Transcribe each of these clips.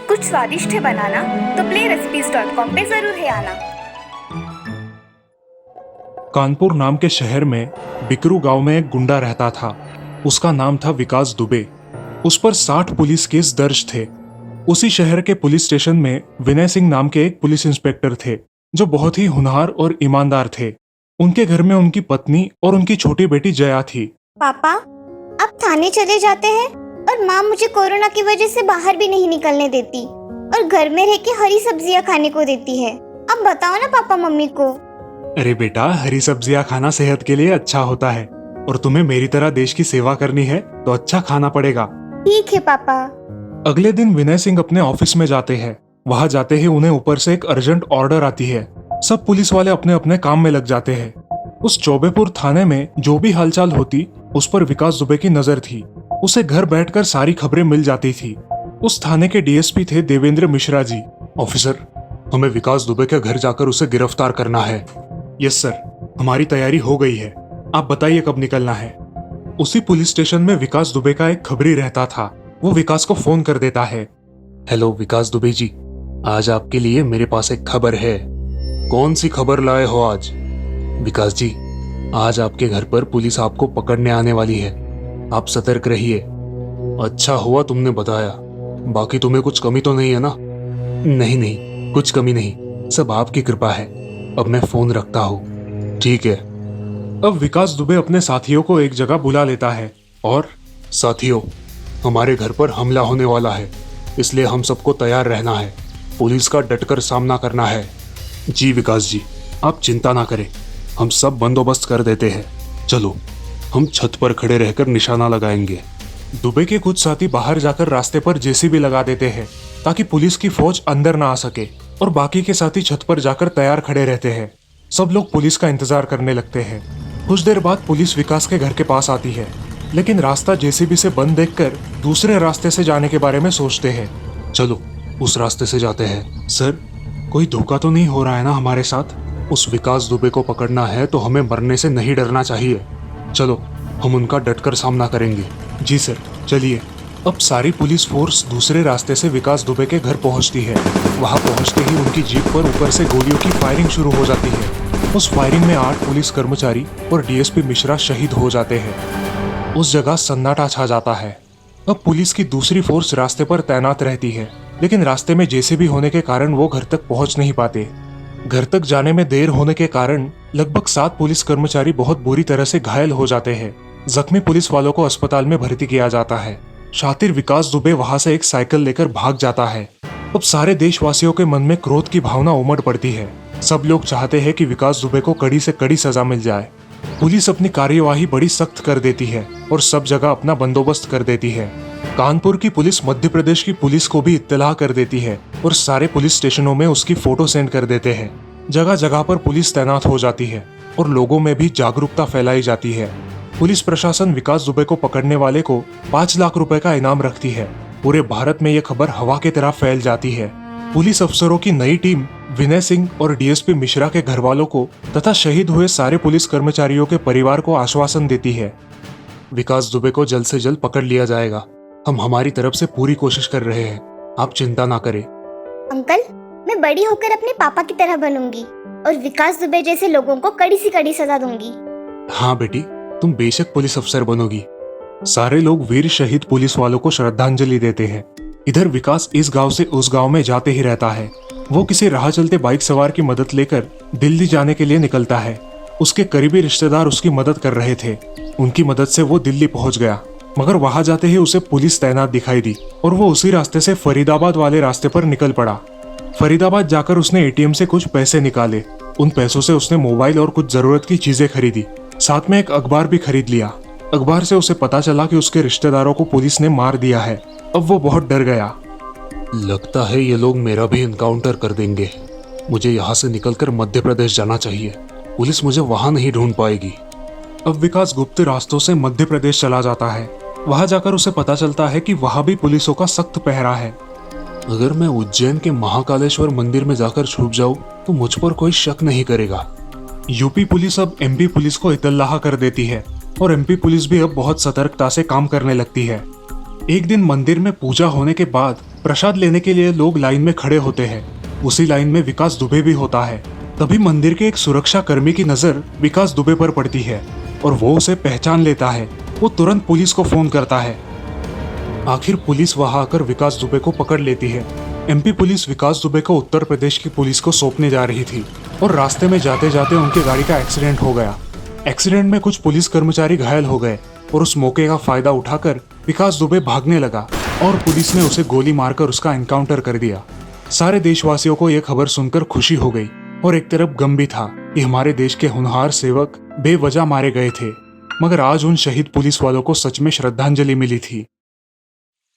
कुछ स्वादिष्ट है बनाना तो playrecipes.com पे जरूर है आना। कानपुर नाम के शहर में बिकरू गांव में एक गुंडा रहता था। उसका नाम था विकास दुबे। उस पर 60 पुलिस केस दर्ज थे। उसी शहर के पुलिस स्टेशन में विनय सिंह नाम के एक पुलिस इंस्पेक्टर थे जो बहुत ही होनहार और ईमानदार थे। उनके घर में उनकी पत्नी और उनकी छोटी बेटी जया थी। पापा, अब थाने चले जाते हैं और माँ मुझे कोरोना की वजह से बाहर भी नहीं निकलने देती और घर में रह के हरी सब्जियाँ खाने को देती है। अब बताओ ना पापा मम्मी को। अरे बेटा, हरी सब्जियां खाना सेहत के लिए अच्छा होता है और तुम्हें मेरी तरह देश की सेवा करनी है तो अच्छा खाना पड़ेगा। ठीक है पापा। अगले दिन विनय सिंह अपने ऑफिस में जाते हैं। वहां जाते ही उन्हें ऊपर से एक अर्जेंट ऑर्डर आती है। सब पुलिस वाले अपने अपने काम में लग जाते हैं। उस चौबेपुर थाने में जो भी हालचाल होती उस पर विकास दुबे की नजर थी। उसे घर बैठकर सारी खबरें मिल जाती थी। उस थाने के डीएसपी थे देवेंद्र मिश्रा जी। ऑफिसर, हमें विकास दुबे के घर जाकर उसे गिरफ्तार करना है। यस सर, हमारी तैयारी हो गई है। आप बताइए कब निकलना है। उसी पुलिस स्टेशन में विकास दुबे का एक खबरी रहता था। वो विकास को फोन कर देता है। हेलो विकास दुबे जी, आज आपके लिए मेरे पास एक खबर है। कौन सी खबर लाए हो आज? विकास जी, आज आपके घर पर पुलिस आपको पकड़ने आने वाली है। आप सतर्क रहिए। अच्छा हुआ तुमने बताया। बाकी तुम्हें कुछ कमी तो नहीं है ना? नहीं नहीं, कुछ कमी नहीं, सब आपकी कृपा है। अब मैं फोन रखता हूँ। ठीक है। अब विकास दुबे अपने साथियों को एक जगह बुला लेता है और साथियों, हमारे घर पर हमला होने वाला है, इसलिए हम सबको तैयार रहना है। पुलिस का डटकर सामना करना है। जी विकास जी, आप चिंता ना करें, हम सब बंदोबस्त कर देते हैं। चलो, हम छत पर खड़े रहकर निशाना लगाएंगे। दुबे के कुछ साथी बाहर जाकर रास्ते पर जेसीबी लगा देते हैं ताकि पुलिस की फौज अंदर ना आ सके और बाकी के साथी छत पर जाकर तैयार खड़े रहते हैं। सब लोग पुलिस का इंतजार करने लगते हैं। कुछ देर बाद पुलिस विकास के घर के पास आती है, लेकिन रास्ता जेसीबी से बंद देखकर दूसरे रास्ते से जाने के बारे में सोचते हैं। चलो, उस रास्ते से जाते हैं। सर, कोई धोखा तो नहीं हो रहा है ना हमारे साथ? उस विकास दुबे को पकड़ना है तो हमें मरने से नहीं डरना चाहिए। चलो, हम उनका डटकर सामना करेंगे। जी सर, चलिए। अब सारी पुलिस फोर्स दूसरे रास्ते से विकास दुबे के घर पहुंचती है। वहां पहुंचते ही उनकी जीप पर ऊपर से गोलियों की फायरिंग शुरू हो जाती है। उस फायरिंग में 8 पुलिस कर्मचारी और डीएसपी मिश्रा शहीद हो जाते हैं। उस जगह सन्नाटा छा जाता है। अब पुलिस की दूसरी फोर्स रास्ते पर तैनात रहती है, लेकिन रास्ते में जेसीबी होने के कारण वो घर तक पहुंच नहीं पाते। घर तक जाने में देर होने के कारण लगभग 7 पुलिस कर्मचारी बहुत बुरी तरह से घायल हो जाते हैं। जख्मी पुलिस वालों को अस्पताल में भर्ती किया जाता है। शातिर विकास दुबे वहां से एक साइकिल लेकर भाग जाता है। अब सारे देशवासियों के मन में क्रोध की भावना उमड़ पड़ती है। सब लोग चाहते हैं कि विकास दुबे को कड़ी से कड़ी सजा मिल जाए। पुलिस अपनी कार्यवाही बड़ी सख्त कर देती है और सब जगह अपना बंदोबस्त कर देती है। कानपुर की पुलिस मध्य प्रदेश की पुलिस को भी इत्तला कर देती है और सारे पुलिस स्टेशनों में उसकी फोटो सेंड कर देते हैं। जगह जगह पर पुलिस तैनात हो जाती है और लोगों में भी जागरूकता फैलाई जाती है। पुलिस प्रशासन विकास दुबे को पकड़ने वाले को 5 लाख रुपए का इनाम रखती है। पूरे भारत में यह खबर हवा की तरह फैल जाती है। पुलिस अफसरों की नई टीम विनय सिंह और डीएसपी मिश्रा के घर वालों को तथा शहीद हुए सारे पुलिस कर्मचारियों के परिवार को आश्वासन देती है। विकास दुबे को जल्द से जल्द पकड़ लिया जाएगा। हम हमारी तरफ से पूरी कोशिश कर रहे हैं, आप चिंता ना करें। अंकल, मैं बड़ी होकर अपने पापा की तरह बनूंगी और विकास दुबे जैसे लोगों को कड़ी से कड़ी सजा दूंगी। हाँ बेटी, तुम बेशक पुलिस अफसर बनोगी। सारे लोग वीर शहीद पुलिस वालों को श्रद्धांजलि देते हैं। इधर विकास इस गांव से उस गांव में जाते ही रहता है। वो किसी राह चलते बाइक सवार की मदद लेकर दिल्ली जाने के लिए निकलता है। उसके करीबी रिश्तेदार उसकी मदद कर रहे थे। उनकी मदद से वो दिल्ली पहुंच गया, मगर वहां जाते ही उसे पुलिस तैनात दिखाई दी और वो उसी रास्ते से फरीदाबाद वाले रास्ते पर निकल पड़ा। फरीदाबाद जाकर उसने एटीएम से कुछ पैसे निकाले। उन पैसों से उसने मोबाइल और कुछ जरूरत की चीजें खरीदी। साथ में एक अखबार भी खरीद लिया। अखबार से उसे पता चला कि उसके रिश्तेदारों को पुलिस ने मार दिया है। अब वो बहुत डर गया। लगता है ये लोग मेरा भी एनकाउंटर कर देंगे। मुझे यहाँ से निकलकर मध्य प्रदेश जाना चाहिए। पुलिस मुझे वहां नहीं ढूंढ पाएगी। अब विकास गुप्त रास्तों से मध्य प्रदेश चला जाता है। वहां जाकर उसे पता चलता है कि वहां भी पुलिसों का सख्त पहरा है। अगर मैं उज्जैन के महाकालेश्वर मंदिर में जाकर छुप जाऊं तो मुझ पर कोई शक नहीं करेगा। यूपी पुलिस अब एमपी पुलिस को इत्तला कर देती है और एमपी पुलिस भी अब बहुत सतर्कता से काम करने लगती है। एक दिन मंदिर में पूजा होने के बाद प्रसाद लेने के लिए लोग लाइन में खड़े होते हैं। उसी लाइन में विकास दुबे भी होता है। तभी मंदिर के एक सुरक्षा कर्मी की नजर विकास दुबे पर पड़ती है और वो उसे पहचान लेता है। वो तुरंत पुलिस को फोन करता है। आखिर पुलिस वहां आकर विकास दुबे को पकड़ लेती है। एमपी पुलिस विकास दुबे को उत्तर प्रदेश की पुलिस को सौंपने जा रही थी और रास्ते में जाते जाते उनकी गाड़ी का एक्सीडेंट हो गया। एक्सीडेंट में कुछ पुलिस कर्मचारी घायल हो गए और उस मौके का फायदा उठाकर विकास दुबे भागने लगा और पुलिस ने उसे गोली मारकर उसका एनकाउंटर कर दिया। सारे देशवासियों को यह खबर सुनकर खुशी हो गई और एक तरफ गम भी था कि हमारे देश के होनहार सेवक बेवजह मारे गए थे। मगर आज उन शहीद पुलिस वालों को सच में श्रद्धांजलि मिली थी।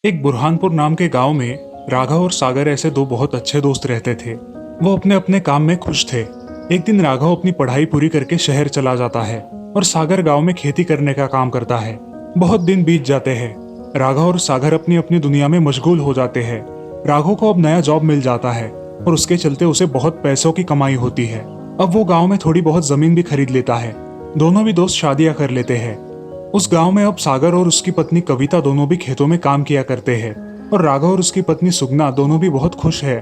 एक बुरहानपुर नाम के गांव में राघव और सागर ऐसे दो बहुत अच्छे दोस्त रहते थे। वो अपने अपने काम में खुश थे। एक दिन राघव अपनी पढ़ाई पूरी करके शहर चला जाता है और सागर गांव में खेती करने का काम करता है। बहुत दिन बीत जाते हैं। राघव और सागर अपनी अपनी दुनिया में मशगूल हो जाते हैं। राघव को अब नया जॉब मिल जाता है और उसके चलते उसे बहुत पैसों की कमाई होती है। अब वो गांव में थोड़ी बहुत जमीन भी खरीद लेता है। दोनों भी दोस्त शादियां कर लेते हैं। उस गांव में अब सागर और उसकी पत्नी कविता दोनों भी खेतों में काम किया करते हैं और राघव और उसकी पत्नी सुगना दोनों भी बहुत खुश है।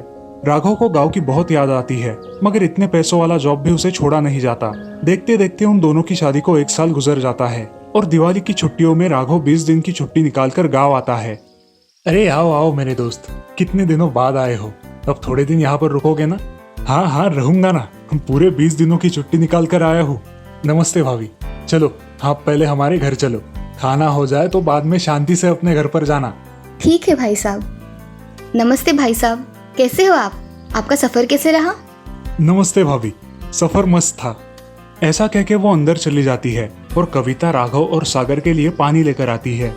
राघव को गांव की बहुत याद आती है, मगर इतने पैसों वाला जॉब भी उसे छोड़ा नहीं जाता। देखते देखते उन दोनों की शादी को 1 साल गुजर जाता है और दिवाली की छुट्टियों में राघव 20 दिन की छुट्टी निकालकर गाँव आता है। अरे आओ आओ मेरे दोस्त, कितने दिनों बाद आए हो। अब थोड़े दिन यहाँ पर रुकोगे ना? हाँ हाँ रहूंगा ना, पूरे 20 दिनों की छुट्टी निकाल कर आया हूँ। नमस्ते भाभी। चलो आप पहले हमारे घर चलो, खाना हो जाए तो बाद में शांति से अपने घर पर जाना। ठीक है भाई साहब। नमस्ते भाई साहब, कैसे हो आप? आपका सफर कैसे रहा? नमस्ते भाभी, सफर मस्त था। ऐसा कह के वो अंदर चली जाती है और कविता राघव और सागर के लिए पानी लेकर आती है।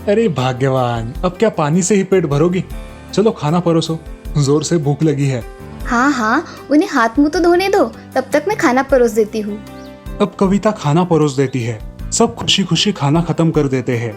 अरे भाग्यवान, अब क्या पानी से ही पेट भरोगी? चलो खाना परोसो, जोर से भूख लगी है। हाँ हाँ, उन्हें हाथ मुंह तो धोने दो, तब तक मैं खाना परोस देती हूँ। अब कविता खाना परोस देती है। सब खुशी खुशी खाना खत्म कर देते हैं।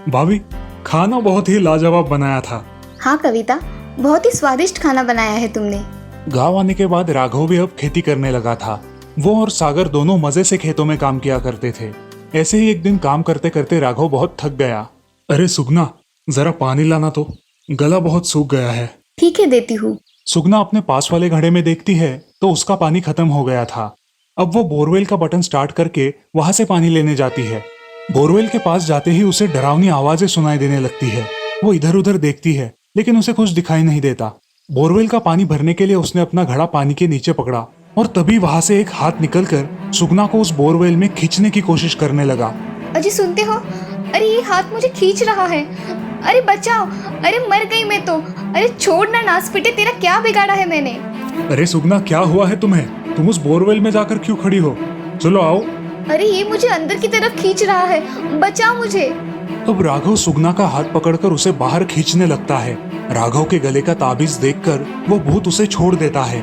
भाभी, खाना बहुत ही लाजवाब बनाया था। हाँ कविता, बहुत ही स्वादिष्ट खाना बनाया है तुमने। गांव आने के बाद राघव भी अब खेती करने लगा था। वो और सागर दोनों मजे से खेतों में काम किया करते थे। ऐसे ही एक दिन काम करते करते राघव बहुत थक गया। अरे सुगना, जरा पानी लाना तो, गला बहुत सूख गया है। ठीक है, देती हूँ। सुगना अपने पास वाले घड़े में देखती है तो उसका पानी खत्म हो गया था। अब वो बोरवेल का बटन स्टार्ट करके वहां से पानी लेने जाती है। बोरवेल के पास जाते ही उसे डरावनी आवाजें सुनाई देने लगती है। वो इधर उधर देखती है लेकिन उसे कुछ दिखाई नहीं देता। बोरवेल का पानी भरने के लिए उसने अपना घड़ा पानी के नीचे पकड़ा और तभी वहां से एक हाथ निकलकर सुगना को उस बोरवेल में खींचने की कोशिश करने लगा। अजी सुनते हो? अरे ये हाथ मुझे खींच रहा है। अरे बचाओ, अरे मर गई मैं तो। अरे छोड़ना नासपिटे, तेरा क्या बिगाड़ा है मैंने? अरे सुगना, क्या हुआ है तुम्हें? तुम उस बोरवेल में जाकर क्यों खड़ी हो? चलो आओ। अरे ये मुझे अंदर की तरफ खींच रहा है, बचाओ मुझे। अब राघव सुगना का हाथ पकड़कर उसे बाहर खींचने लगता है। राघव के गले का ताबीज देखकर वो भूत उसे छोड़ देता है।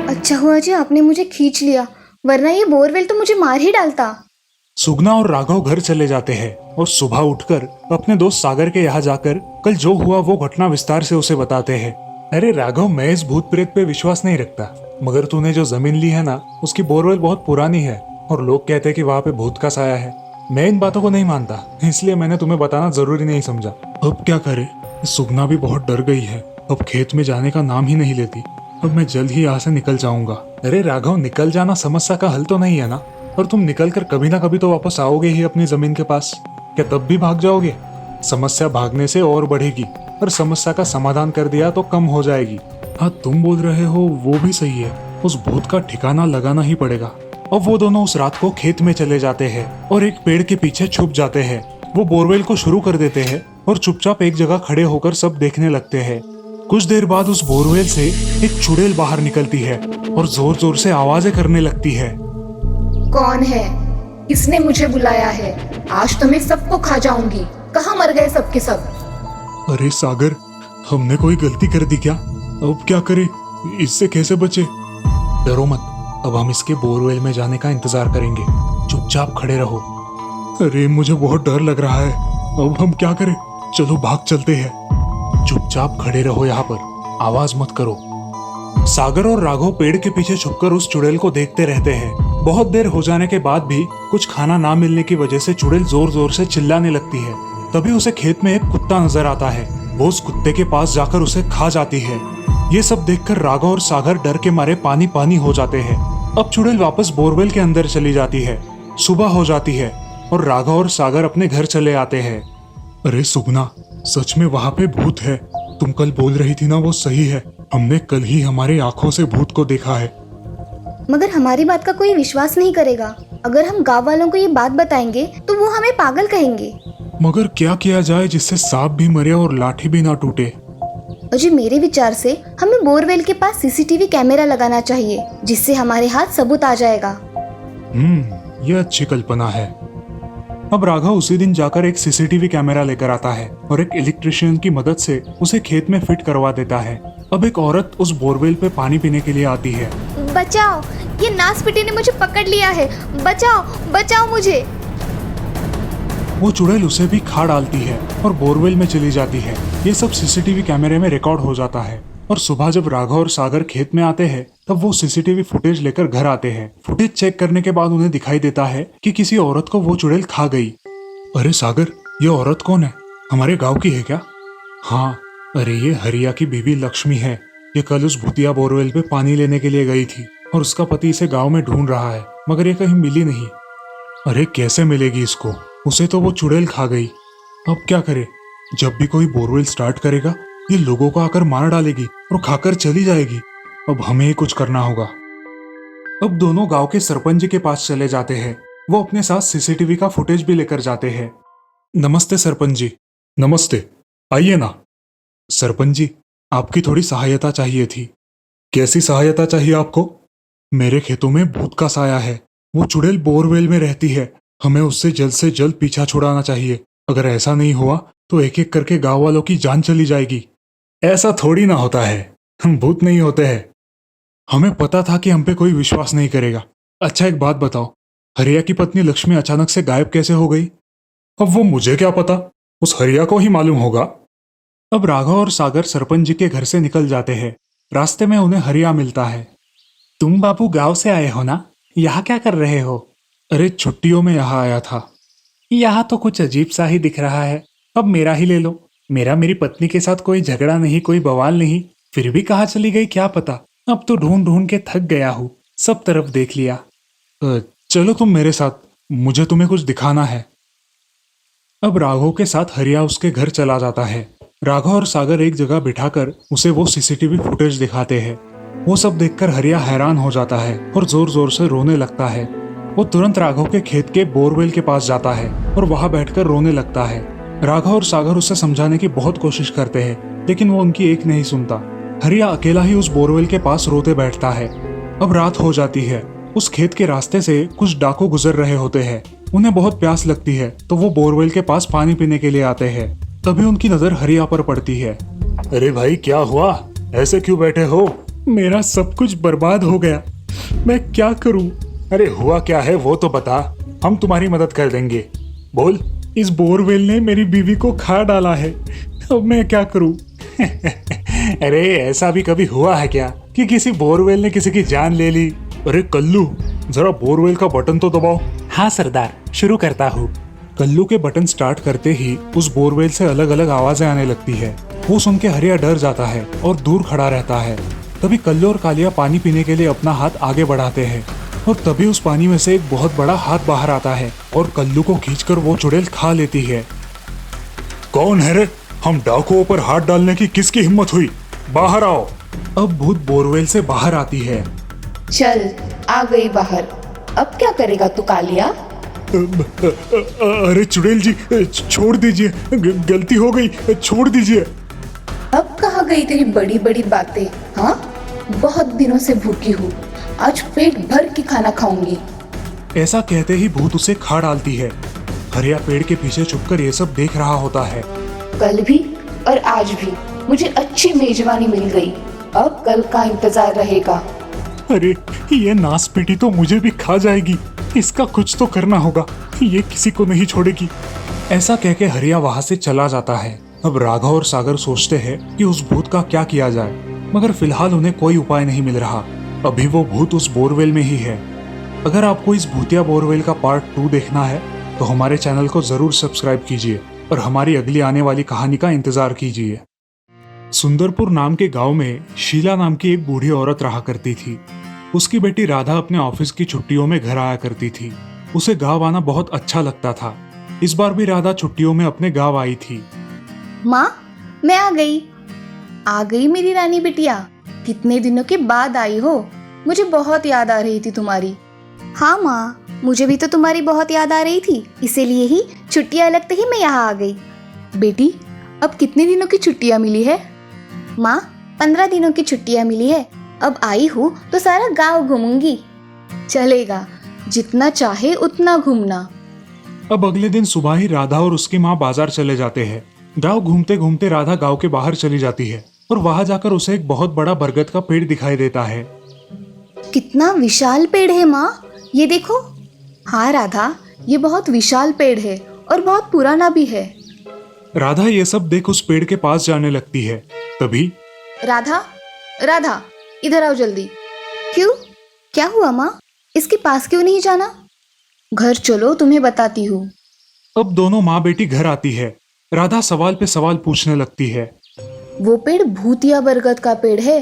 अच्छा हुआ जी आपने मुझे खींच लिया, वरना ये बोरवेल तो मुझे मार ही डालता। सुगना और राघव घर चले जाते हैं और सुबह उठकर अपने दोस्त सागर के यहाँ जाकर कल जो हुआ वो घटना विस्तार से उसे बताते हैं। अरे राघव, मैं इस भूत प्रेत पे विश्वास नहीं रखता, मगर तूने जो जमीन ली है ना, उसकी बोरवेल बहुत पुरानी है और लोग कहते हैं कि वहाँ पे भूत का साया है। मैं इन बातों को नहीं मानता, इसलिए मैंने तुम्हें बताना जरूरी नहीं समझा। अब क्या करे? सुगना भी बहुत डर गई है, अब खेत में जाने का नाम ही नहीं लेती। अब मैं जल्द ही यहाँ से निकल जाऊंगा। अरे राघव, निकल जाना समस्या का हल तो नहीं है ना, और तुम निकल कर कभी ना कभी तो वापस आओगे ही अपनी जमीन के पास। क्या तब भी भाग जाओगे? समस्या भागने से और बढ़ेगी, और समस्या का समाधान कर दिया तो कम हो जाएगी। हाँ, तुम बोल रहे हो वो भी सही है, उस भूत का ठिकाना लगाना ही पड़ेगा। अब वो दोनों उस रात को खेत में चले जाते हैं और एक पेड़ के पीछे छुप जाते हैं। वो बोरवेल को शुरू कर देते हैं और चुपचाप एक जगह खड़े होकर सब देखने लगते हैं। कुछ देर बाद उस बोरवेल से एक चुड़ैल बाहर निकलती है और जोर जोर से आवाजें करने लगती है। कौन है? किसने मुझे बुलाया है? आज तो मैं सबको खा जाऊंगी। कहाँ मर गए सबके सब? अरे सागर, हमने कोई गलती कर दी क्या? अब क्या करें? इससे कैसे बचे? डरो मत, अब हम इसके बोरवेल में जाने का इंतजार करेंगे। चुपचाप खड़े रहो। अरे मुझे बहुत डर लग रहा है, अब हम क्या करें? चलो भाग चलते हैं। चुपचाप खड़े रहो यहाँ पर, आवाज मत करो। सागर और राघव पेड़ के पीछे छुपकर उस चुड़ैल को देखते रहते हैं। बहुत देर हो जाने के बाद भी कुछ खाना ना मिलने की वजह से चुड़ैल जोर जोर से चिल्लाने लगती है। तभी उसे खेत में एक कुत्ता नजर आता है। वो उस कुत्ते के पास जाकर उसे खा जाती है। ये सब देखकर राघव और सागर डर के मारे पानी पानी हो जाते हैं। अब चुड़ैल वापस बोरवेल के अंदर चली जाती है। सुबह हो जाती है और राघव और सागर अपने घर चले आते हैं। अरे सुगना, सच में वहाँ पे भूत है। तुम कल बोल रही थी ना, वो सही है। हमने कल ही हमारी आंखों से भूत को देखा है। मगर हमारी बात का कोई विश्वास नहीं करेगा। अगर हम गांव वालों को ये बात बताएंगे तो वो हमें पागल कहेंगे। मगर क्या किया जाए जिससे सांप भी मरे और लाठी भी ना टूटे? अजय, मेरे विचार से हमें बोरवेल के पास सीसीटीवी कैमरा लगाना चाहिए, जिससे हमारे हाथ सबूत आ जाएगा। ये अच्छी कल्पना है। अब राघव उसी दिन जाकर एक सीसीटीवी कैमरा लेकर आता है और एक इलेक्ट्रिशियन की मदद से उसे खेत में फिट करवा देता है। अब एक औरत उस बोरवेल पे पानी पीने के लिए आती है। बचाओ, ये नासपिटी ने मुझे पकड़ लिया है। बचाओ, बचाओ मुझे। वो चुड़ैल उसे भी खा डालती है और बोरवेल में चली जाती है। ये सब सीसीटीवी कैमरे में रिकॉर्ड हो जाता है और सुबह जब राघव और सागर खेत में आते हैं तब वो सीसीटीवी फुटेज लेकर घर आते हैं। फुटेज चेक करने के बाद उन्हें दिखाई देता है कि किसी औरत को वो चुड़ैल खा गई। अरे सागर, ये औरत कौन है? हमारे गांव की है क्या? हाँ, अरे ये हरिया की बीवी लक्ष्मी है। ये कल उस भूतिया बोरवेल पे पानी लेने के लिए गई थी और उसका पति इसे गाँव में ढूंढ रहा है, मगर ये कहीं मिली नहीं। अरे कैसे मिलेगी इसको? उसे तो वो चुड़ैल खा गई। अब क्या करे? जब भी कोई बोरवेल स्टार्ट करेगा ये लोगों को आकर मार डालेगी और खाकर चली जाएगी। अब हमें ही कुछ करना होगा। अब दोनों गांव के सरपंच जी के पास चले जाते हैं। वो अपने साथ सीसीटीवी का फुटेज भी लेकर जाते हैं। नमस्ते सरपंच जी। नमस्ते, आइए ना। सरपंच जी, आपकी थोड़ी सहायता चाहिए थी। कैसी सहायता चाहिए आपको? मेरे खेतों में भूत का साया है। वो चुड़ैल बोरवेल में रहती है। हमें उससे जल्द से जल्द पीछा छुड़ाना चाहिए। अगर ऐसा नहीं हुआ तो एक एक करके गांव वालों की जान चली जाएगी। ऐसा थोड़ी ना होता है, हम भूत नहीं होते हैं। हमें पता था कि हम पे कोई विश्वास नहीं करेगा। अच्छा एक बात बताओ, हरिया की पत्नी लक्ष्मी अचानक से गायब कैसे हो गई? अब वो मुझे क्या पता, उस हरिया को ही मालूम होगा। अब राघव और सागर सरपंच जी के घर से निकल जाते हैं। रास्ते में उन्हें हरिया मिलता है। तुम बाबू गांव से आए हो ना? यहाँ क्या कर रहे हो? अरे छुट्टियों में यहाँ आया था। यहाँ तो कुछ अजीब सा ही दिख रहा है। अब मेरा ही ले लो। मेरा मेरी पत्नी के साथ कोई झगड़ा नहीं, कोई बवाल नहीं, फिर भी कहाँ चली गई क्या पता। अब तो ढूंढ ढूंढ के थक गया हूँ, सब तरफ देख लिया। चलो तुम मेरे साथ, मुझे तुम्हें कुछ दिखाना है। अब राघव के साथ हरिया उसके घर चला जाता है। राघव और सागर एक जगह बिठाकर उसे वो सीसीटीवी फुटेज दिखाते हैं। वो सब देखकर हरिया हैरान हो जाता है और जोर जोर से रोने लगता है। वो तुरंत राघव के खेत के बोरवेल के पास जाता है और वहां बैठकर रोने लगता है। राघव और सागर उसे समझाने की बहुत कोशिश करते हैं, लेकिन वो उनकी एक नहीं सुनता। हरिया अकेला ही उस बोरवेल के पास रोते बैठता है। अब रात हो जाती है। उस खेत के रास्ते से कुछ डाकू गुजर रहे होते हैं। उन्हें बहुत प्यास लगती है तो वो बोरवेल के पास पानी पीने के लिए आते हैं। तभी उनकी नजर हरिया पर पड़ती है। अरे भाई क्या हुआ, ऐसे क्यों बैठे हो? मेरा सब कुछ बर्बाद हो गया, मैं क्या करूं? अरे हुआ क्या है वो तो बता, हम तुम्हारी मदद कर देंगे। बोल। इस बोरवेल ने मेरी बीवी को खा डाला है, अब मैं क्या करूं? अरे ऐसा भी कभी हुआ है क्या कि किसी बोरवेल ने किसी की जान ले ली? अरे कल्लू, जरा बोरवेल का बटन तो दबाओ। हाँ सरदार, शुरू करता हूँ। कल्लू के बटन स्टार्ट करते ही उस बोरवेल से अलग अलग आवाजें आने लगती है। वो सुन के हरिया डर जाता है और दूर खड़ा रहता है। तभी कल्लू और कालिया पानी पीने के लिए अपना हाथ आगे बढ़ाते हैं और तभी उस पानी में से एक बहुत बड़ा हाथ बाहर आता है और कल्लू को खींचकर वो चुड़ैल खा लेती है। कौन है रे? हम डाकुओं पर हाथ डालने की किसकी हिम्मत हुई? बाहर आओ। अब भूत बोरवेल से बाहर आती है। चल, आ गई बाहर। अब क्या करेगा तू कालिया? अरे चुड़ैल जी, छोड़ दीजिए, गलती हो गई, छोड़ दीजिए। अब कहाँ गई तेरी बड़ी बड़ी बातें? हाँ, बहुत दिनों से भूखी हूँ, आज पेट भर के खाना खाऊंगी। ऐसा कहते ही भूत उसे खा डालती है। हरिया पेड़ के पीछे छुपकर ये सब देख रहा होता है। कल भी और आज भी मुझे अच्छी मेजबानी मिल गई, अब कल का इंतजार रहेगा। अरे ये नासपीटी तो मुझे भी खा जाएगी, इसका कुछ तो करना होगा, ये किसी को नहीं छोड़ेगी। ऐसा कहके हरिया वहां से चला जाता है। अब राघव और सागर सोचते हैं कि उस भूत का क्या किया जाए, मगर फिलहाल उन्हें कोई उपाय नहीं मिल रहा। अभी वो भूत उस बोरवेल में ही है। अगर आपको इस भूतिया बोरवेल का पार्ट 2 देखना है तो हमारे चैनल को जरूर सब्सक्राइब कीजिए और हमारी अगली आने वाली कहानी का इंतजार कीजिए। सुंदरपुर नाम के गांव में शीला नाम की एक बूढ़ी औरत रहा करती थी। उसकी बेटी राधा अपने ऑफिस की छुट्टियों में घर आया करती थी। उसे गांव आना बहुत अच्छा लगता था। इस बार भी राधा छुट्टियों में अपने गांव आई थी। माँ, मैं आ गई मेरी रानी बिटिया। कितने दिनों के बाद आई हो। मुझे बहुत याद आ रही थी तुम्हारी। हाँ माँ, मुझे भी तो तुम्हारी बहुत याद आ रही थी, इसीलिए ही छुट्टियाँ लगते ही मैं यहाँ आ गई। बेटी, अब कितने दिनों की छुट्टियाँ मिली है? माँ, 15 दिनों की छुट्टियाँ मिली है। अब आई हूँ तो सारा गांव घूमूंगी। चलेगा, जितना चाहे उतना घूमना। अब अगले दिन सुबह ही राधा और उसकी माँ बाजार चले जाते हैं। गांव घूमते घूमते राधा गांव के बाहर चली जाती है और वहां जाकर उसे एक बहुत बड़ा बरगद का पेड़ दिखाई देता है। कितना विशाल पेड़ है माँ, ये देखो। हाँ राधा, ये बहुत विशाल पेड़ है और बहुत पुराना भी है। राधा ये सब देख उस पेड़ के पास जाने लगती है। तभी राधा, इधर आओ जल्दी। क्यों, क्या हुआ माँ? इसके पास क्यों नहीं जाना? घर चलो, तुम्हें बताती हूँ। अब दोनों माँ बेटी घर आती है। राधा सवाल पे सवाल पूछने लगती है। वो पेड़ भूतिया बरगद का पेड़ है।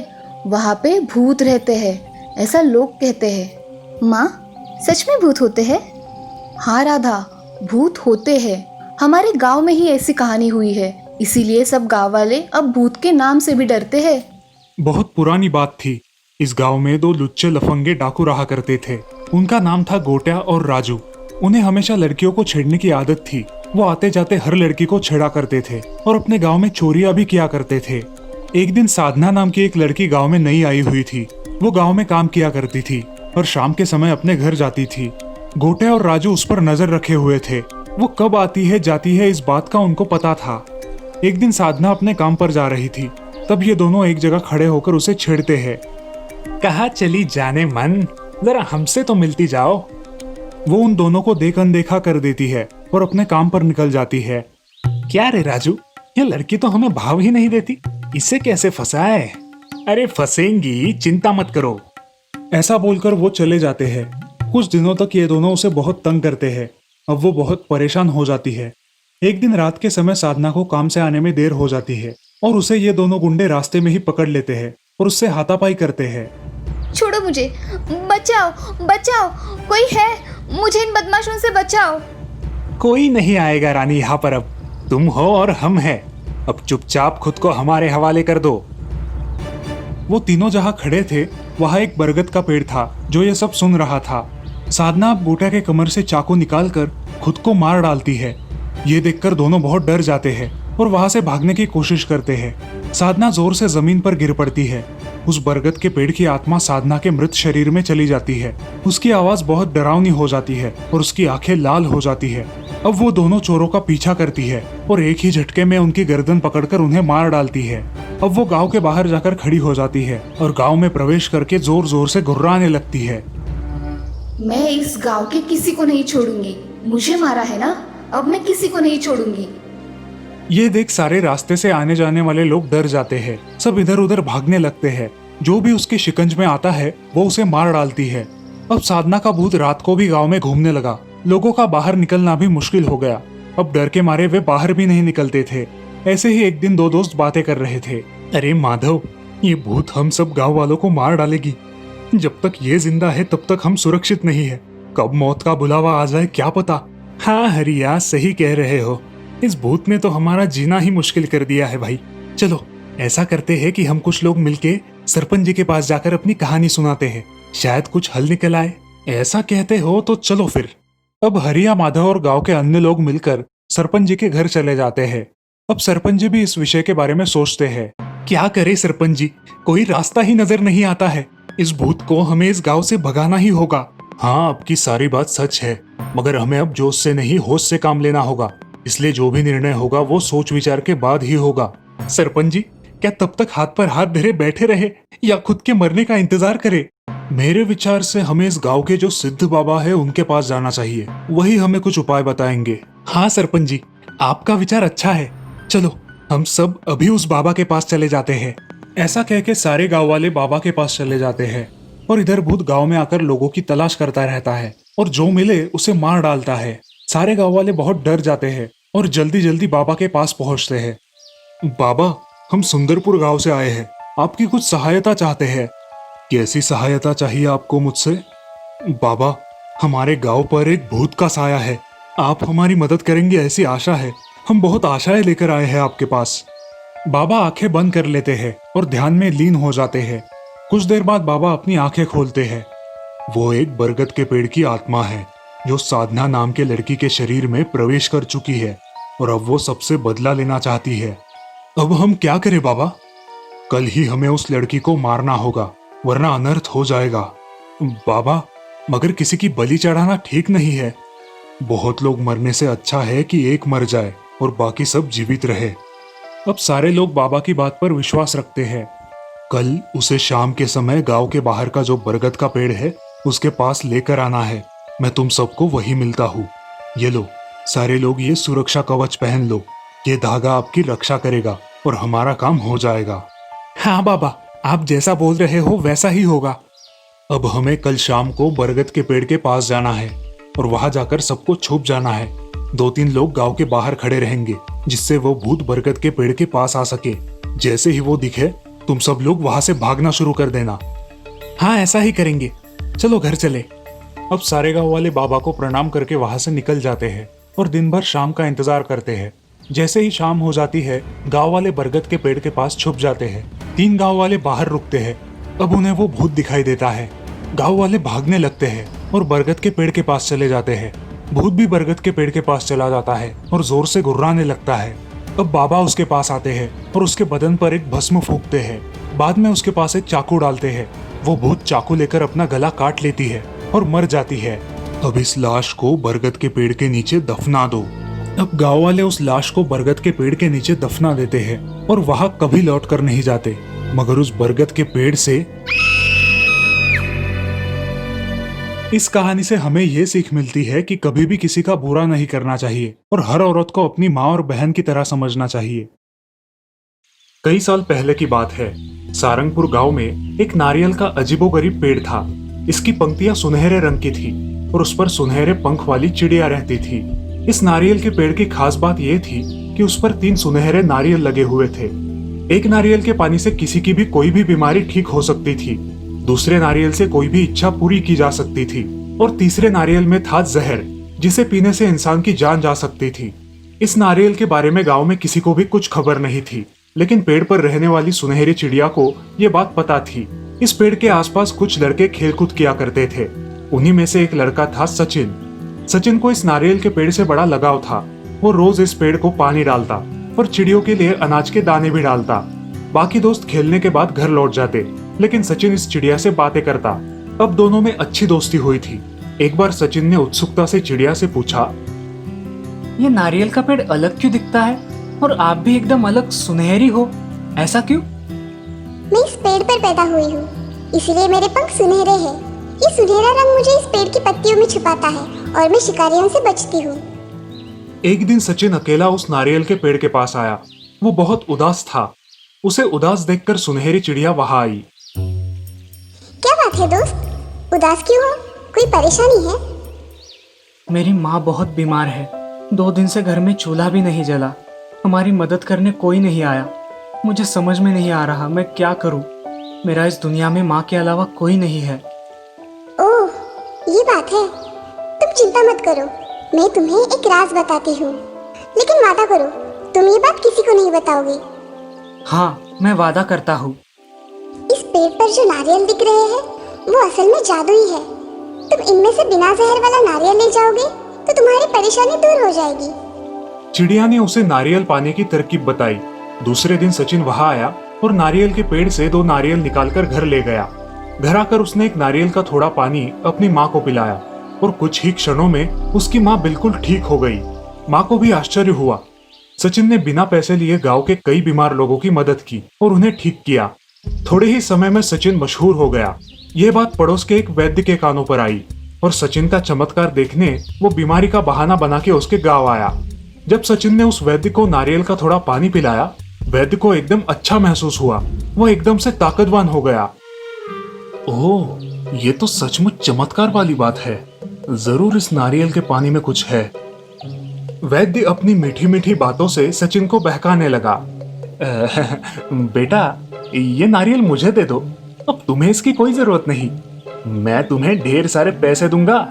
वहाँ पे भूत रहते हैं, ऐसा लोग कहते हैं। माँ, सच में भूत होते हैं? हाँ राधा, भूत होते हैं। हमारे गांव में ही ऐसी कहानी हुई है, इसीलिए सब गांव वाले अब भूत के नाम से भी डरते हैं। बहुत पुरानी बात थी। इस गांव में 2 लुच्चे लफंगे डाकू रहा करते थे। उनका नाम था गोट्या और राजू। उन्हें हमेशा लड़कियों को छेड़ने की आदत थी। वो आते जाते हर लड़की को छेड़ा करते थे और अपने गांव में चोरियां भी किया करते थे। एक दिन साधना नाम की एक लड़की गांव में नई आई हुई थी। वो गांव में काम किया करती थी और शाम के समय अपने घर जाती थी। गोट्या और राजू उस पर नजर रखे हुए थे। वो कब आती है जाती है इस बात का उनको पता था। एक दिन साधना अपने काम पर जा रही थी, तब ये दोनों एक जगह खड़े होकर उसे छेड़ते हैं। कहाँ चली जाने मन, जरा हमसे तो मिलती जाओ। वो उन दोनों को देख अनदेखा कर देती है और अपने काम पर निकल जाती है। क्या रे राजू, ये लड़की तो हमें भाव ही नहीं देती, इसे कैसे फंसाए? अरे फंसेंगी, चिंता मत करो। ऐसा बोलकर वो चले जाते हैं। कुछ दिनों तक ये दोनों उसे बहुत तंग करते हैं। अब वो बहुत परेशान हो जाती है। एक दिन रात के समय साधना को काम से आने में देर हो जाती है और उसे ये दोनों गुंडे रास्ते में ही पकड़ लेते हैं और उससे हाथापाई करते हैं। छोड़ो मुझे, बचाओ बचाओ, कोई है, मुझे इन बदमाशों से बचाओ। कोई नहीं आएगा रानी यहाँ पर। अब तुम हो और हम हैं। अब चुपचाप खुद को हमारे हवाले कर दो। वो तीनों जहाँ खड़े थे वहाँ एक बरगद का पेड़ था जो ये सब सुन रहा था। साधना अब गोट्या के कमर से चाकू निकालकर खुद को मार डालती है। ये देखकर दोनों बहुत डर जाते हैं और वहां से भागने की कोशिश करते हैं। साधना जोर से जमीन पर गिर पड़ती है। उस बरगद के पेड़ की आत्मा साधना के मृत शरीर में चली जाती है। उसकी आवाज बहुत डरावनी हो जाती है और उसकी आंखें लाल हो जाती है। अब वो दोनों चोरों का पीछा करती है और एक ही झटके में उनकी गर्दन पकड़कर उन्हें मार डालती है। अब वो गांव के बाहर जाकर खड़ी हो जाती है और गांव में प्रवेश करके जोर जोर से गुर्राने लगती है। मैं इस गांव के किसी को नहीं छोड़ूंगी। मुझे मारा है ना, अब मैं किसी को नहीं छोड़ूंगी। ये देख सारे रास्ते से आने जाने वाले लोग डर जाते हैं। सब इधर उधर भागने लगते हैं। जो भी उसके शिकंज में आता है वो उसे मार डालती है। अब साधना का भूत रात को भी गांव में घूमने लगा। लोगों का बाहर निकलना भी मुश्किल हो गया। अब डर के मारे वे बाहर भी नहीं निकलते थे। ऐसे ही एक दिन 2 दोस्त बातें कर रहे थे। अरे माधव, ये भूत हम सब गाँव वालों को मार डालेगी। जब तक ये जिंदा है तब तक हम सुरक्षित नहीं है। कब मौत का बुलावा आ जाए क्या पता। हाँ हरिया, सही कह रहे हो। इस भूत ने तो हमारा जीना ही मुश्किल कर दिया है भाई। चलो ऐसा करते हैं कि हम कुछ लोग मिलके सरपंच जी के पास जाकर अपनी कहानी सुनाते हैं, शायद कुछ हल निकल आए। ऐसा कहते हो तो चलो फिर। अब हरिया, माधव और गांव के अन्य लोग मिलकर सरपंच जी के घर चले जाते हैं। अब सरपंच जी भी इस विषय के बारे में सोचते हैं। क्या करे सरपंच जी, कोई रास्ता ही नजर नहीं आता है। इस भूत को हमें इस गांव से भगाना ही होगा। हाँ, आपकी सारी बात सच है, मगर हमें अब जोश से नहीं होश से काम लेना होगा। इसलिए जो भी निर्णय होगा वो सोच विचार के बाद ही होगा। सरपंच जी, क्या तब तक हाथ पर हाथ धरे बैठे रहे या खुद के मरने का इंतजार करे? मेरे विचार से हमें इस गांव के जो सिद्ध बाबा है उनके पास जाना चाहिए। वही हमें कुछ उपाय बताएंगे। हाँ सरपंच जी, आपका विचार अच्छा है। चलो हम सब अभी उस बाबा के पास चले जाते हैं। ऐसा कह के सारे गाँव वाले बाबा के पास चले जाते हैं और इधर भूत गांव में आकर लोगों की तलाश करता रहता है और जो मिले उसे मार डालता है। सारे गांव वाले बहुत डर जाते हैं और जल्दी जल्दी बाबा के पास पहुंचते हैं। बाबा, हम सुंदरपुर गांव से आए हैं, आपकी कुछ सहायता चाहते हैं। कैसी सहायता चाहिए आपको मुझसे? बाबा, हमारे गांव पर एक भूत का साया है, आप हमारी मदद करेंगे ऐसी आशा है। हम बहुत आशाएं लेकर आए हैं आपके पास। बाबा आंखें बंद कर लेते हैं और ध्यान में लीन हो जाते हैं। कुछ देर बाद बाबा अपनी आंखें खोलते हैं। वो एक बरगद के पेड़ की आत्मा है जो साधना नाम के लड़की के शरीर में प्रवेश कर चुकी है और अब वो सबसे बदला लेना चाहती है। अब हम क्या करें बाबा? कल ही हमें उस लड़की को मारना होगा वरना अनर्थ हो जाएगा। बाबा, मगर किसी की बलि चढ़ाना ठीक नहीं है। बहुत लोग मरने से अच्छा है कि एक मर जाए और बाकी सब जीवित रहे। अब सारे लोग बाबा की बात पर विश्वास रखते हैं। कल उसे शाम के समय गांव के बाहर का जो बरगद का पेड़ है उसके पास लेकर आना है। मैं तुम सबको वही मिलता हूँ। ये लो, सारे लोग ये सुरक्षा कवच पहन लो। ये धागा आपकी रक्षा करेगा और हमारा काम हो जाएगा। हाँ बाबा, आप जैसा बोल रहे हो वैसा ही होगा। अब हमें कल शाम को बरगद के पेड़ के पास जाना है और वहां जाकर सबको छुप जाना है। 2-3 लोग गांव के बाहर खड़े रहेंगे जिससे वो भूत बरगद के पेड़ के पास आ सके। जैसे ही वो दिखे तुम सब लोग वहां से भागना शुरू कर देना। हाँ, ऐसा ही करेंगे। चलो घर चले। अब सारे गांव वाले बाबा को प्रणाम करके वहां से निकल जाते हैं और दिन भर शाम का इंतजार करते हैं। जैसे ही शाम हो जाती है गांव वाले बरगद के पेड़ के पास छुप जाते हैं। 3 गांव वाले बाहर रुकते हैं। अब उन्हें वो भूत दिखाई देता है। गांव वाले भागने लगते हैं और बरगद के पेड़ के पास चले जाते हैं। भूत भी बरगद के पेड़ के पास चला जाता है और जोर से गुर्राने लगता है। अब बाबा उसके पास आते हैं और उसके बदन पर एक भस्म फूंकते हैं। बाद में उसके पास एक चाकू डालते हैं। वो भूत चाकू लेकर अपना गला काट लेती है और मर जाती है। अब इस लाश को बरगद के पेड़ के नीचे दफना दो। अब गांव वाले उस लाश को बरगद के पेड़ के नीचे दफना देते हैं और वहां कभी लौट कर नहीं जाते, मगर उस बरगद के पेड़ से। इस कहानी से हमें ये सीख मिलती है कि कभी भी किसी का बुरा नहीं करना चाहिए और हर औरत को अपनी माँ और बहन की तरह समझना चाहिए। कई साल पहले की बात है। सारंगपुर गांव में एक नारियल का अजीबोगरीब पेड़ था। इसकी पंक्तियां सुनहरे रंग की थी और उस पर सुनहरे पंख वाली चिड़िया रहती थी। इस नारियल के पेड़ की खास बात यह थी कि उस पर 3 सुनहरे नारियल लगे हुए थे। एक नारियल के पानी से किसी की भी कोई भी बीमारी ठीक हो सकती थी, दूसरे नारियल से कोई भी इच्छा पूरी की जा सकती थी और तीसरे नारियल में था जहर जिसे पीने से इंसान की जान जा सकती थी। इस नारियल के बारे में गांव में किसी को भी कुछ खबर नहीं थी, लेकिन पेड़ पर रहने वाली सुनहरी चिड़िया को ये बात पता थी। इस पेड़ के आसपास कुछ लड़के खेलकूद किया करते थे। उन्हीं में से एक लड़का था सचिन। सचिन को इस नारियल के पेड़ से बड़ा लगाव था। वो रोज इस पेड़ को पानी डालता और चिड़ियों के लिए अनाज के दाने भी डालता। बाकी दोस्त खेलने के बाद घर लौट जाते, लेकिन सचिन इस चिड़िया से बातें करता। अब दोनों में अच्छी दोस्ती हुई थी। एक बार सचिन ने उत्सुकता से चिड़िया से पूछा, ये नारियल का पेड़ अलग क्यों दिखता है और आप भी एकदम अलग सुनहरी हो, ऐसा क्यों? मैं इस पेड़ पर पैदा हुई हूँ, इसलिए मेरे पंख सुनहरे हैं। ये सुनहरा रंग मुझे इस पेड़ की पत्तियों में छुपाता है और मैं शिकारियों से बचती हूँ। एक दिन सचिन अकेला उस नारियल के पेड़ के पास आया। वो बहुत उदास था। उसे उदास देखकर सुनहरी चिड़िया वहां आई। क्या बात है दोस्त, उदास क्यों हो? कोई परेशानी है? मेरी माँ बहुत बीमार है। 2 दिन से घर में चूल्हा भी नहीं जला। हमारी मदद करने कोई नहीं आया। मुझे समझ में नहीं आ रहा मैं क्या करूँ। मेरा इस दुनिया में माँ के अलावा कोई नहीं है। ओह, ये बात है। तुम चिंता मत करो, मैं तुम्हें एक राज बताती हूँ, लेकिन वादा करो तुम ये बात किसी को नहीं बताओगे। हाँ, मैं वादा करता हूँ। इस पेड़ पर जो नारियल दिख रहे हैं वो असल में जादुई है। तुम इनमें से बिना जहर वाला नारियल ले जाओगे तो तुम्हारी परेशानी दूर हो जाएगी। चिड़िया ने उसे नारियल पाने की तरकीब बताई। दूसरे दिन सचिन वहां आया और नारियल के पेड़ से 2 नारियल निकालकर घर ले गया। घर आकर उसने एक नारियल का थोड़ा पानी अपनी माँ को पिलाया और कुछ ही क्षणों में उसकी माँ बिल्कुल ठीक हो गई। माँ को भी आश्चर्य हुआ। सचिन ने बिना पैसे लिए गांव के कई बीमार लोगों की मदद की और उन्हें ठीक किया। थोड़े ही समय में सचिन मशहूर हो गया। यह बात पड़ोस के एक वैद्य के कानों पर आई और सचिन का चमत्कार देखने वो बीमारी का बहाना बना के उसके गांव आया। जब सचिन ने उस वैद्य को नारियल का थोड़ा पानी पिलाया, वैद्य को एकदम अच्छा महसूस हुआ। वो एकदम से ताकतवान हो गया। ओह, ये तो सचमुच चमत्कार वाली बात है। जरूर इस नारियल के पानी में कुछ है। वैद्य अपनी मीठी मीठी बातों से सचिन को बहकाने लगा। बेटा, ये नारियल मुझे दे दो, अब तुम्हें इसकी कोई जरूरत नहीं। मैं तुम्हें ढेर सारे पैसे दूंगा।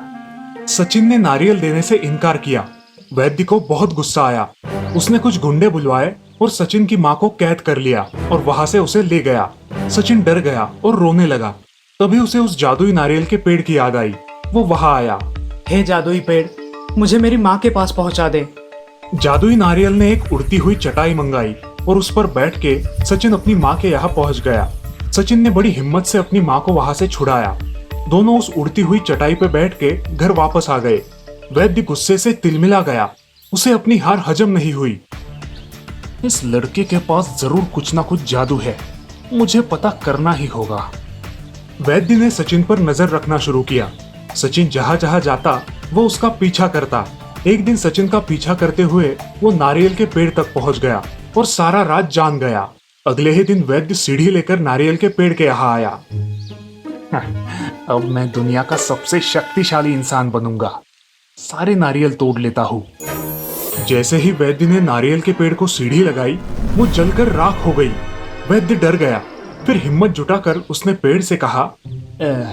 सचिन ने नारियल देने से इनकार किया। वैद्य को बहुत गुस्सा आया। उसने कुछ गुंडे बुलवाए और सचिन की माँ को कैद कर लिया और वहां से उसे ले गया। सचिन डर गया और रोने लगा। तभी उसे उस जादुई नारियल के पेड़ की याद आई। वो वहां आया। हे जादुई पेड़, मुझे मेरी माँ के पास पहुंचा दे। जादुई नारियल ने एक उड़ती हुई चटाई मंगाई और उस पर बैठ के सचिन अपनी माँ के यहाँ पहुंच गया। सचिन ने बड़ी हिम्मत से अपनी माँ को वहां से छुड़ाया। दोनों उस उड़ती हुई चटाई पे बैठ के घर वापस आ गए। वैद्य गुस्से से तिलमिला गया। उसे अपनी हार हजम नहीं हुई। इस लड़के के पास जरूर कुछ ना कुछ जादू है, मुझे पता करना ही होगा। वैद्य ने सचिन पर नजर रखना शुरू किया। सचिन जहां जहां जाता वो उसका पीछा करता। एक दिन सचिन का पीछा करते हुए वो नारियल के पेड़ तक पहुंच गया और सारा राज जान गया। अगले ही दिन वैद्य सीढ़ी लेकर नारियल के पेड़ के यहाँ आया। अब मैं दुनिया का सबसे शक्तिशाली इंसान बनूंगा। सारे नारियल तोड़ लेता हूँ। जैसे ही वैद्य ने नारियल के पेड़ को सीढ़ी लगाई, वो जलकर राख हो गई। वैद्य डर गया। फिर हिम्मत जुटाकर उसने पेड़ से कहा,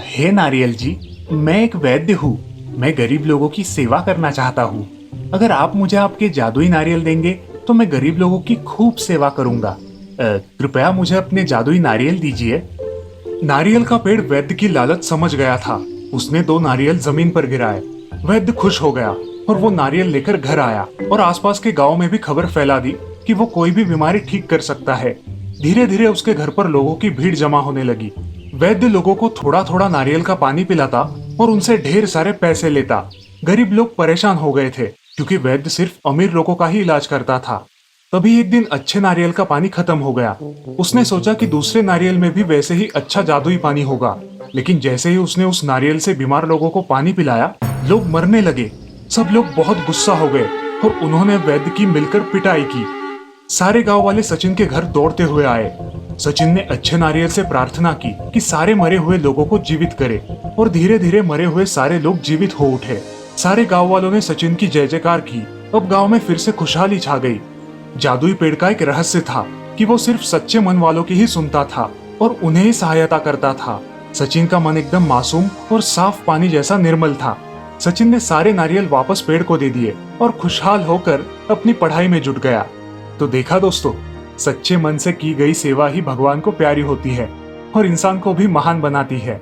हे नारियल जी, मैं एक वैद्य हूँ। मैं गरीब लोगों की सेवा करना चाहता हूँ। अगर आप मुझे आपके जादुई नारियल देंगे तो मैं गरीब लोगों की खूब सेवा करूंगा। कृपया मुझे अपने जादुई नारियल दीजिए। नारियल का पेड़ वैद्य की लालच समझ गया था। उसने 2 नारियल जमीन पर गिराए। वैद्य खुश हो गया और वो नारियल लेकर घर आया और आसपास के गांव में भी खबर फैला दी कि वो कोई भी बीमारी ठीक कर सकता है। धीरे धीरे उसके घर पर लोगों की भीड़ जमा होने लगी। वैद्य लोगों को थोड़ा थोड़ा नारियल का पानी पिलाता और उनसे ढेर सारे पैसे लेता। गरीब लोग परेशान हो गए थे क्योंकि वैद्य सिर्फ अमीर लोगों का ही इलाज करता था। तभी एक दिन अच्छे नारियल का पानी खत्म हो गया। उसने सोचा कि दूसरे नारियल में भी वैसे ही अच्छा जादुई पानी होगा, लेकिन जैसे ही उसने उस नारियल से बीमार लोगों को पानी पिलाया, लोग मरने लगे। सब लोग बहुत गुस्सा हो गए और उन्होंने वैद्य की मिलकर पिटाई की। सारे गांव वाले सचिन के घर दौड़ते हुए आए। सचिन ने अच्छे नारियल से प्रार्थना की कि सारे मरे हुए लोगों को जीवित करे और धीरे धीरे मरे हुए सारे लोग जीवित हो उठे। सारे गांव वालों ने सचिन की जय जयकार की। अब गांव में फिर से खुशहाली छा गई। जादुई पेड़ का एक रहस्य था कि वो सिर्फ सच्चे मन वालों की ही सुनता था और उन्हें ही सहायता करता था। सचिन का मन एकदम मासूम और साफ पानी जैसा निर्मल था। सचिन ने सारे नारियल वापस पेड़ को दे दिए और खुशहाल होकर अपनी पढ़ाई में जुट गया। तो देखा दोस्तों, सच्चे मन से की गई सेवा ही भगवान को प्यारी होती है और इंसान को भी महान बनाती है।